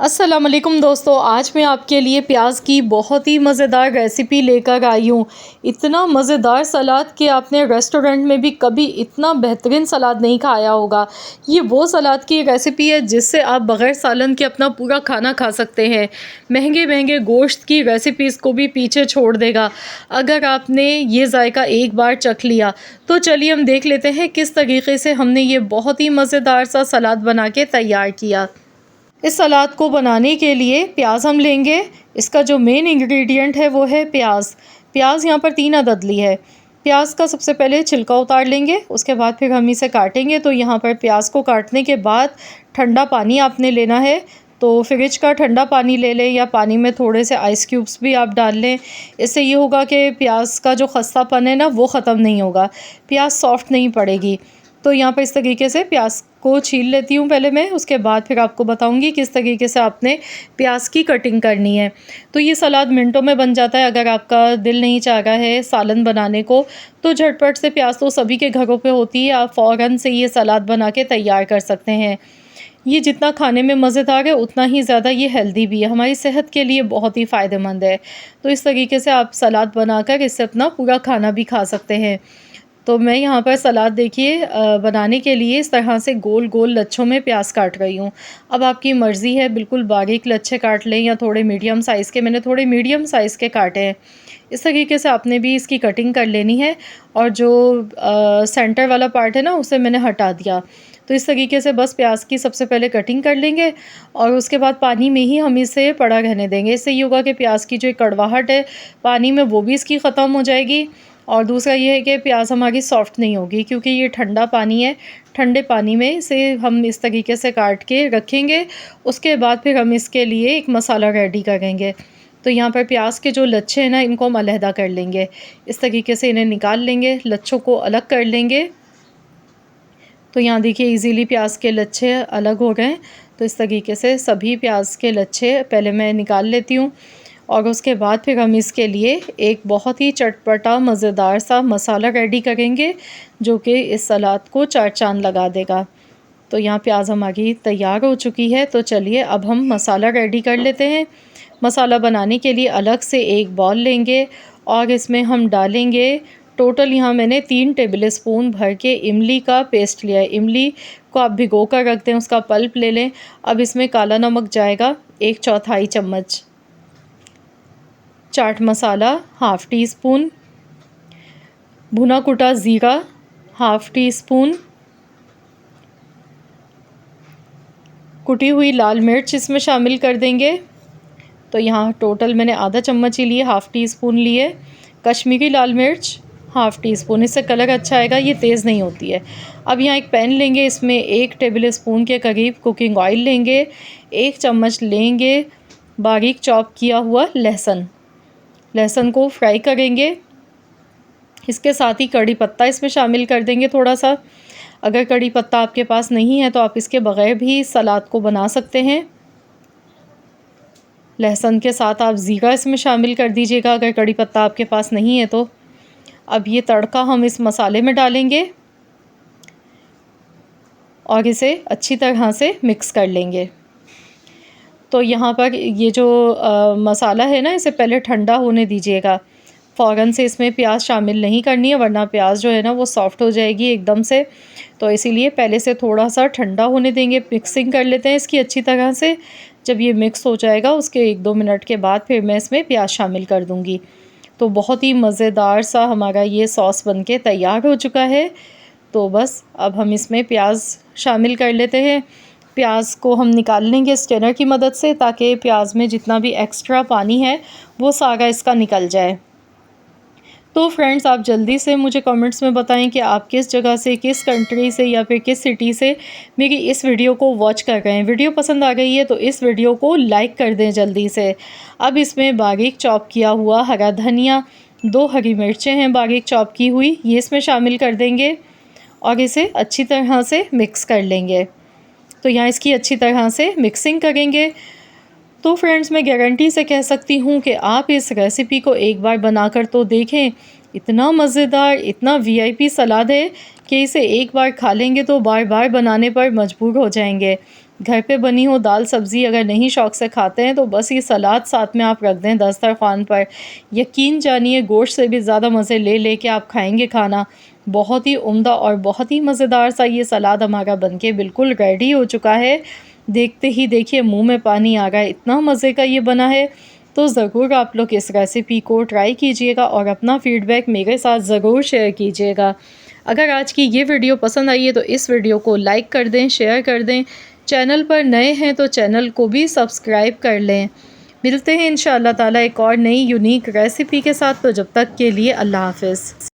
अस्सलाम वालेकुम दोस्तों, आज मैं आपके लिए प्याज की बहुत ही मज़ेदार रेसिपी लेकर आई हूँ। इतना मज़ेदार सलाद कि आपने रेस्टोरेंट में भी कभी इतना बेहतरीन सलाद नहीं खाया होगा। ये वो सलाद की रेसिपी है जिससे आप बग़ैर सालन के अपना पूरा खाना खा सकते हैं। महंगे महंगे गोश्त की रेसिपीज़ को भी पीछे छोड़ देगा अगर आपने ये जायका एक बार चख लिया। तो चलिए हम देख लेते हैं किस तरीके से हमने ये बहुत ही मज़ेदार सा सलाद बना के तैयार किया। इस सलाद को बनाने के लिए प्याज हम लेंगे। इसका जो मेन इंग्रेडिएंट है वो है प्याज। प्याज यहाँ पर 3 अदद ली है। प्याज का सबसे पहले छिलका उतार लेंगे, उसके बाद फिर हम इसे काटेंगे। तो यहाँ पर प्याज को काटने के बाद ठंडा पानी आपने लेना है। तो फ्रिज का ठंडा पानी ले लें या पानी में थोड़े से आइस क्यूब्स भी आप डाल लें। इससे ये होगा कि प्याज का जो खस्तापन है ना वो ख़त्म नहीं होगा, प्याज सॉफ्ट नहीं पड़ेगी। तो यहाँ पर इस तरीके से प्याज को छील लेती हूँ पहले मैं, उसके बाद फिर आपको बताऊँगी किस तरीके से आपने प्याज की कटिंग करनी है। तो ये सलाद मिनटों में बन जाता है। अगर आपका दिल नहीं चाह रहा है सालन बनाने को तो झटपट से, प्याज तो सभी के घरों पे होती है, आप फ़ौरन से ये सलाद बना के तैयार कर सकते हैं। ये जितना खाने में मज़ेदार है उतना ही ज़्यादा ये हेल्दी भी है, हमारी सेहत के लिए बहुत ही फ़ायदेमंद है। तो इस तरीके से आप सलाद बनाकर इससे अपना पूरा खाना भी खा सकते हैं। तो मैं यहाँ पर सलाद देखिए बनाने के लिए इस तरह से गोल गोल लच्छों में प्याज काट रही हूँ। अब आपकी मर्ज़ी है, बिल्कुल बारीक लच्छे काट लें या थोड़े मीडियम साइज़ के। मैंने थोड़े मीडियम साइज़ के काटे हैं। इस तरीके से आपने भी इसकी कटिंग कर लेनी है और जो सेंटर वाला पार्ट है ना उसे मैंने हटा दिया। तो इस तरीके से बस प्याज की सबसे पहले कटिंग कर लेंगे और उसके बाद पानी में ही हम इसे पड़ा रहने देंगे। इससे ये होगा कि प्याज की जो एक कड़वाहट है पानी में वो भी इसकी ख़त्म हो जाएगी। और दूसरा ये है कि प्याज हमारी सॉफ्ट नहीं होगी क्योंकि ये ठंडा पानी है। ठंडे पानी में इसे हम इस तरीके से काट के रखेंगे। उसके बाद फिर हम इसके लिए एक मसाला रेडी करेंगे। तो यहाँ पर प्याज के जो लच्छे हैं ना इनको हम अलहदा कर लेंगे। इस तरीके से इन्हें निकाल लेंगे, लच्छों को अलग कर लेंगे। तो यहाँ देखिए इजीली प्याज के लच्छे अलग हो गए। तो इस तरीके से सभी प्याज के लच्छे पहले मैं निकाल लेती हूँ और उसके बाद फिर हम इसके लिए एक बहुत ही चटपटा मज़ेदार सा मसाला रेडी करेंगे जो कि इस सलाद को 4 चाँद लगा देगा। तो यहाँ प्याज हमारी तैयार हो चुकी है। तो चलिए अब हम मसाला रेडी कर लेते हैं। मसाला बनाने के लिए अलग से एक बाउल लेंगे और इसमें हम डालेंगे टोटल, यहाँ मैंने 3 टेबल स्पून भर के इमली का पेस्ट लिया है। इमली को आप भिगो कर रख दें, उसका पल्प ले लें। अब इसमें काला नमक जाएगा 1/4 चम्मच, चाट मसाला ½ टी स्पून, भुना कुटा ज़ीरा ½ टी स्पून, कुटी हुई लाल मिर्च इसमें शामिल कर देंगे। तो यहाँ टोटल मैंने आधा चम्मच ही लिए, ½ टी स्पून लिए। कश्मीरी लाल मिर्च ½ टी स्पून, इससे कलर अच्छा आएगा, ये तेज़ नहीं होती है। अब यहाँ एक पैन लेंगे, इसमें 1 टेबल स्पून के करीब कुकिंग ऑयल लेंगे। 1 चम्मच लेंगे बारीक चॉप किया हुआ लहसुन को फ्राई करेंगे। इसके साथ ही कड़ी पत्ता इसमें शामिल कर देंगे थोड़ा सा। अगर कड़ी पत्ता आपके पास नहीं है तो आप इसके बगैर भी सलाद को बना सकते हैं। लहसुन के साथ आप ज़ीरा इसमें शामिल कर दीजिएगा अगर कड़ी पत्ता आपके पास नहीं है तो। अब ये तड़का हम इस मसाले में डालेंगे और इसे अच्छी तरह से मिक्स कर लेंगे। तो यहाँ पर ये जो मसाला है ना इसे पहले ठंडा होने दीजिएगा। फ़ौरन से इसमें प्याज शामिल नहीं करनी है वरना प्याज जो है ना वो सॉफ्ट हो जाएगी एकदम से। तो इसीलिए पहले से थोड़ा सा ठंडा होने देंगे। मिक्सिंग कर लेते हैं इसकी अच्छी तरह से। जब ये मिक्स हो जाएगा उसके 1-2 मिनट के बाद फिर मैं इसमें प्याज शामिल कर दूँगी। तो बहुत ही मज़ेदार सा हमारा ये सॉस बनके तैयार हो चुका है। तो बस अब हम इसमें प्याज शामिल कर लेते हैं। प्याज को हम निकाल लेंगे स्ट्रेनर की मदद से ताकि प्याज में जितना भी एक्स्ट्रा पानी है वो सारा इसका निकल जाए। तो फ्रेंड्स आप जल्दी से मुझे कमेंट्स में बताएं कि आप किस जगह से, किस कंट्री से या फिर किस सिटी से मेरी इस वीडियो को वॉच कर रहे हैं। वीडियो पसंद आ गई है तो इस वीडियो को लाइक कर दें जल्दी से। अब इसमें बारीक चॉप किया हुआ हरा धनिया, 2 हरी मिर्चें हैं बारीक चॉप की हुई, ये इसमें शामिल कर देंगे और इसे अच्छी तरह से मिक्स कर लेंगे। तो यहाँ इसकी अच्छी तरह से मिक्सिंग करेंगे। तो फ्रेंड्स मैं गारंटी से कह सकती हूँ कि आप इस रेसिपी को एक बार बनाकर तो देखें। इतना मज़ेदार, इतना वीआईपी सलाद है कि इसे एक बार खा लेंगे तो बार बार बनाने पर मजबूर हो जाएंगे। घर पे बनी हो दाल सब्ज़ी अगर नहीं शौक़ से खाते हैं तो बस ये सलाद साथ में आप रख दें दस्तरख़्वान पर। यकीन जानिए गोश्त से भी ज़्यादा मज़े ले के आप खाएंगे खाना। बहुत ही उम्दा और बहुत ही मज़ेदार सा ये सलाद हमारा बनके बिल्कुल रेडी हो चुका है। देखते ही देखिए मुंह में पानी आ रहा है, इतना मज़े का ये बना है। तो ज़रूर आप लोग इस रेसिपी को ट्राई कीजिएगा और अपना फ़ीडबैक मेरे साथ ज़रूर शेयर कीजिएगा। अगर आज की ये वीडियो पसंद आई है तो इस वीडियो को लाइक कर दें, शेयर कर दें। चैनल पर नए हैं तो चैनल को भी सब्सक्राइब कर लें। मिलते हैं इंशाअल्लाह ताला एक और नई यूनिक रेसिपी के साथ। तो जब तक के लिए अल्लाह हाफ़िज़।